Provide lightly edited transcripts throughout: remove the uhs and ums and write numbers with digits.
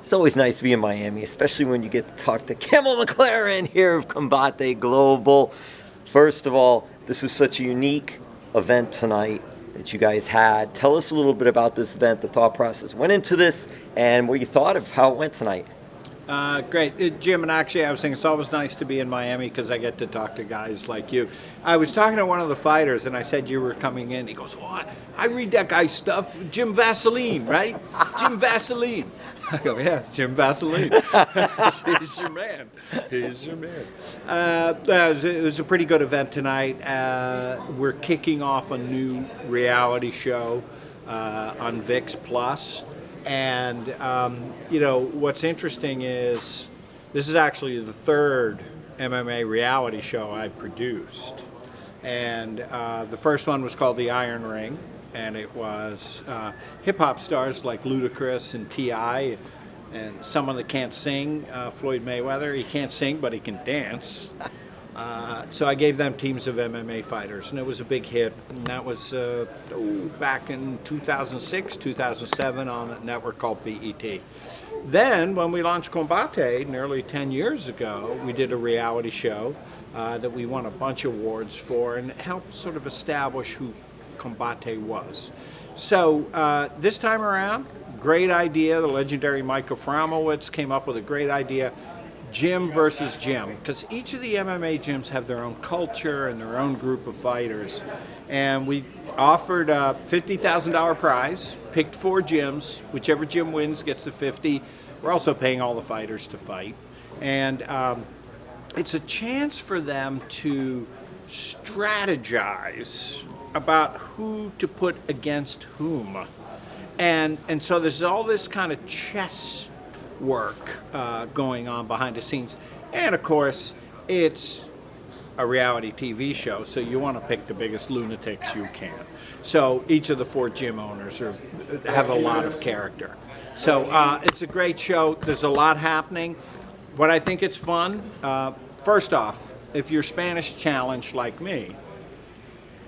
It's always nice to be in Miami, especially when you get to talk to Campbell McLaren here of Combate Global. First of all, this was such a unique event tonight that you guys had. Tell us a little bit about this event, the thought process went into this, and what you thought of how it went tonight. Great. Jim, and actually I was thinking it's always nice to be in Miami because I get to talk to guys like you. I was talking to one of the fighters and I said you were coming in. He goes, oh, I read that guy's stuff, Jim Vaseline, right? Jim Vaseline. I go, yeah, Jim Vaseline. He's your man. He's your man. It was a pretty good event tonight. We're kicking off a new reality show on VIX Plus. And, you know, what's interesting is this is actually the third MMA reality show I produced. And the first one was called The Iron Ring, and it was hip-hop stars like Ludacris and T.I. and someone that can't sing, Floyd Mayweather. He can't sing, but he can dance. So I gave them teams of MMA fighters, and it was a big hit. And that was back in 2006, 2007 on a network called BET. Then, when we launched Combate nearly 10 years ago, we did a reality show that we won a bunch of awards for, and it helped sort of establish who Combate was. So this time around, great idea. The legendary Michael Framowitz came up with a great idea. Gym versus gym, because each of the MMA gyms have their own culture and their own group of fighters. And we offered a $50,000 prize, picked 4 gyms, whichever gym wins gets the 50. We're also paying all the fighters to fight. And it's a chance for them to strategize about who to put against whom. And so there's all this kind of chess work going on behind the scenes, and of course it's a reality TV show, so you want to pick the biggest lunatics you can. So each of the 4 gym owners have a lot of character. So it's a great show. There's a lot happening. What I think it's fun, first off, if you're Spanish challenged like me,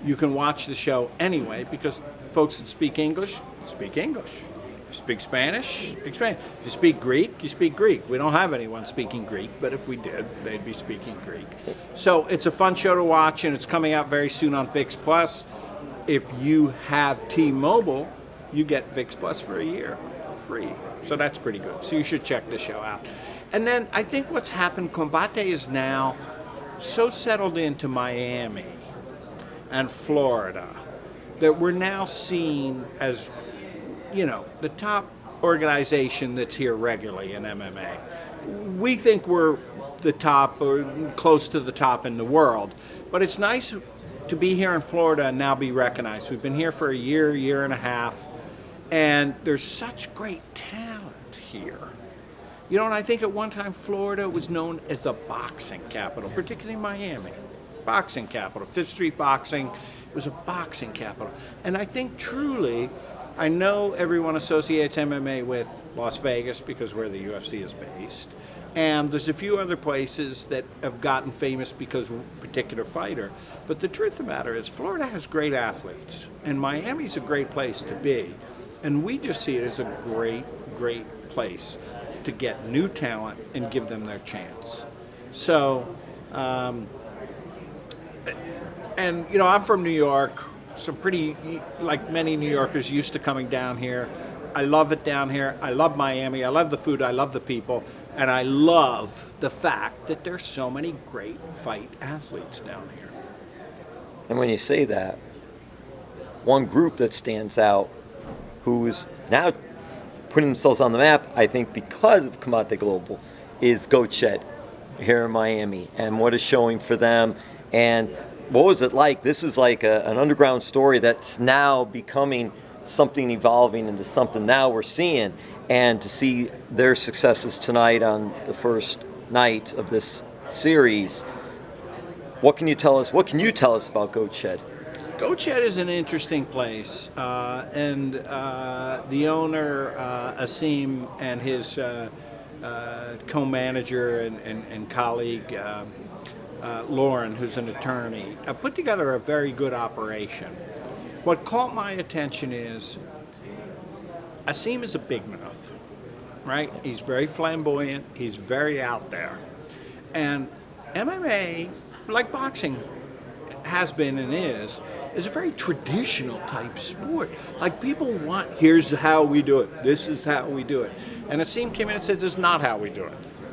you can watch the show anyway, because folks that speak English speak English. If you speak Spanish, speak Spanish. If you speak Greek, you speak Greek. We don't have anyone speaking Greek, but if we did, they'd be speaking Greek. So it's a fun show to watch, and it's coming out very soon on VIX Plus. If you have T-Mobile, you get VIX Plus for a year, free. So that's pretty good. So you should check the show out. And then I think what's happened, Combate is now so settled into Miami and Florida that we're now seen as, you know, the top organization that's here regularly in MMA. We think we're the top or close to the top in the world, but it's nice to be here in Florida and now be recognized. We've been here for a year and a half, and there's such great talent here. You know, and I think at one time Florida was known as the boxing capital, particularly Miami. Boxing capital, Fifth Street boxing was a boxing capital. And I think truly, I know everyone associates MMA with Las Vegas because where the UFC is based, and there's a few other places that have gotten famous because of a particular fighter. But the truth of the matter is Florida has great athletes, and Miami's a great place to be. And we just see it as a great, great place to get new talent and give them their chance. So, and you know, I'm from New York. So pretty, like many New Yorkers, used to coming down here. I love it down here. I love Miami. I love the food. I love the people. And I love the fact that there's so many great fight athletes down here. And when you say that, one group that stands out, who is now putting themselves on the map, I think because of Combate Global, is Goat Shed here in Miami. And what is showing for them. And what was it like? This is like an underground story that's now becoming something evolving into something now we're seeing. And to see their successes tonight on the first night of this series, what can you tell us? What can you tell us about Goat Shed? Goat Shed is an interesting place, and the owner, Asim, and his co-manager and colleague, Lauren, who's an attorney, put together a very good operation. What caught my attention is Asim is a big mouth. right? He's very flamboyant. He's very out there. And MMA, like boxing has been and is a very traditional type sport. Like people want, here's how we do it. This is how we do it. And Asim came in and said, this is not how we do it.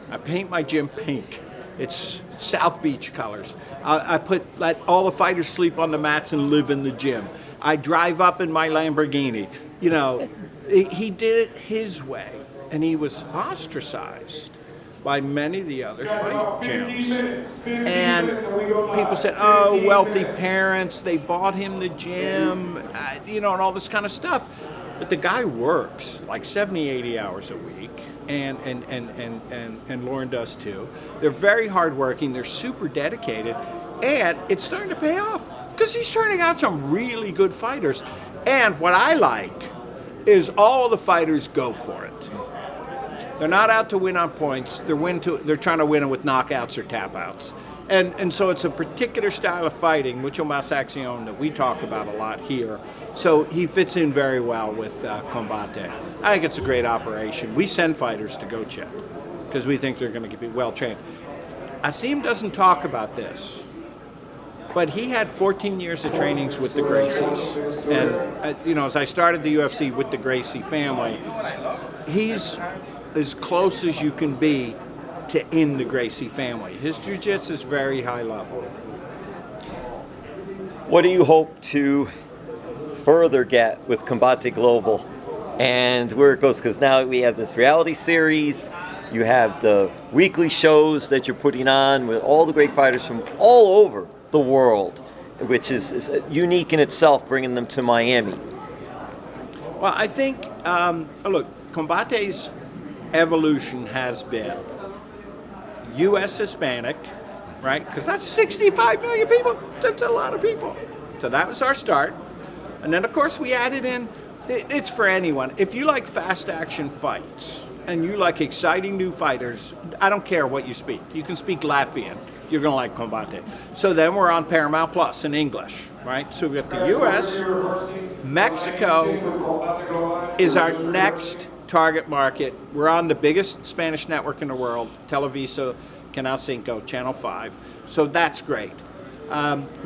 I paint my gym pink. It's South Beach colors. I let all the fighters sleep on the mats and live in the gym. I drive up in my Lamborghini. You know, he did it his way, and he was ostracized by many of the other fight gyms. And people said, oh, wealthy parents, they bought him the gym, you know, and all this kind of stuff. But the guy works like 70, 80 hours a week, and Lauren does too. They're very hardworking, they're super dedicated, and it's starting to pay off because he's turning out some really good fighters. And what I like is all the fighters go for it. They're not out to win on points. They're trying to win it with knockouts or tap-outs. And so it's a particular style of fighting, mucho más acción, that we talk about a lot here. So he fits in very well with Combate. I think it's a great operation. We send fighters to go check because we think they're going to be well trained. Asim doesn't talk about this, but he had 14 years of trainings with the Gracies. And, you know, as I started the UFC with the Gracie family, he's as close as you can be to in the Gracie family. His jiu-jitsu is very high level. What do you hope to further get with Combate Global and where it goes? Because now we have this reality series, you have the weekly shows that you're putting on with all the great fighters from all over the world, which is unique in itself, bringing them to Miami. Well, I think, look, Combate's evolution has been U.S. Hispanic, right? Because that's 65 million people. That's a lot of people. So that was our start. And then, of course, we added in, it's for anyone. If you like fast action fights and you like exciting new fighters, I don't care what you speak. You can speak Latvian. You're going to like Combate. So then we're on Paramount Plus in English, right? So we've got the U.S., Mexico is our next target market. We're on the biggest Spanish network in the world, Televisa, Canal 5, Channel 5. So that's great.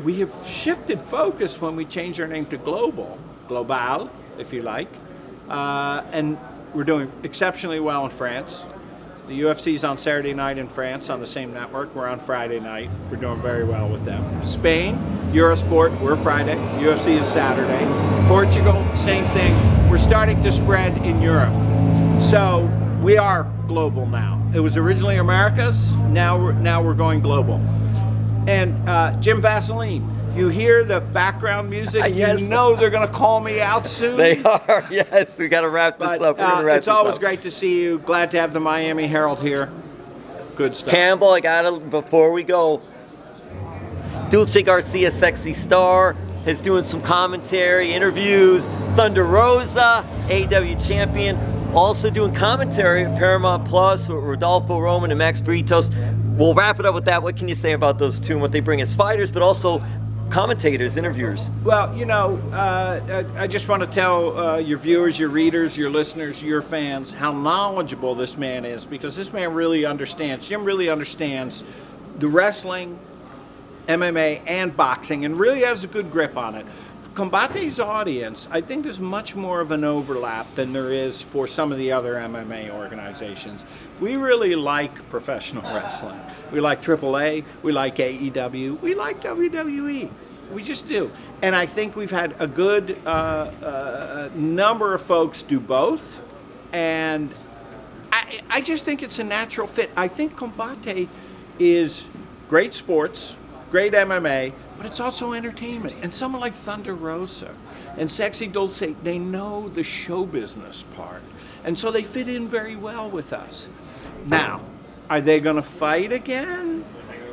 We have shifted focus when we changed our name to Global, if you like. And we're doing exceptionally well in France. The UFC's on Saturday night in France on the same network. We're on Friday night. We're doing very well with them. Spain, Eurosport, we're Friday. UFC is Saturday. Portugal, same thing. We're starting to spread in Europe. So we are global now. It was originally Americas. Now we're going global. And Jim Vaseline, you hear the background music. Yes. You know they're going to call me out soon. They are, yes. We got to wrap this up. We're gonna wrap it's this always up. great to see you. Glad to have the Miami Herald here. Good stuff. Campbell, I got to, before we go, Dulce Garcia, Sexy Star, is doing some commentary, interviews. Thunder Rosa, AEW champion, also doing commentary at Paramount Plus with Rodolfo Roman and Max Britos. We'll wrap it up with that. What can you say about those two and what they bring as fighters, but also commentators, interviewers? Well, you know, I just want to tell your viewers, your readers, your listeners, your fans how knowledgeable this man is, because this man really understands. Jim really understands the wrestling, MMA, and boxing, and really has a good grip on it. Combate's audience, I think there's much more of an overlap than there is for some of the other MMA organizations. We really like professional wrestling. We like AAA, we like AEW, we like WWE. We just do. And I think we've had a good number of folks do both. And I just think it's a natural fit. I think Combate is great sports, great MMA, but it's also entertainment. And someone like Thunder Rosa and Sexy Dulce, they know the show business part. And so they fit in very well with us. Now, are they going to fight again?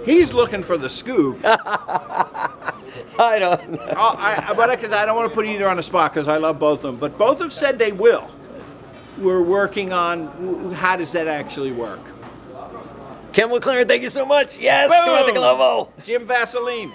He's looking for the scoop. I don't know. But because I don't want to put either on the spot because I love both of them. But both have said they will. We're working on how does that actually work. Campbell McLaren, thank you so much. Yes, Boom! Combate Global. Jim Vaseline.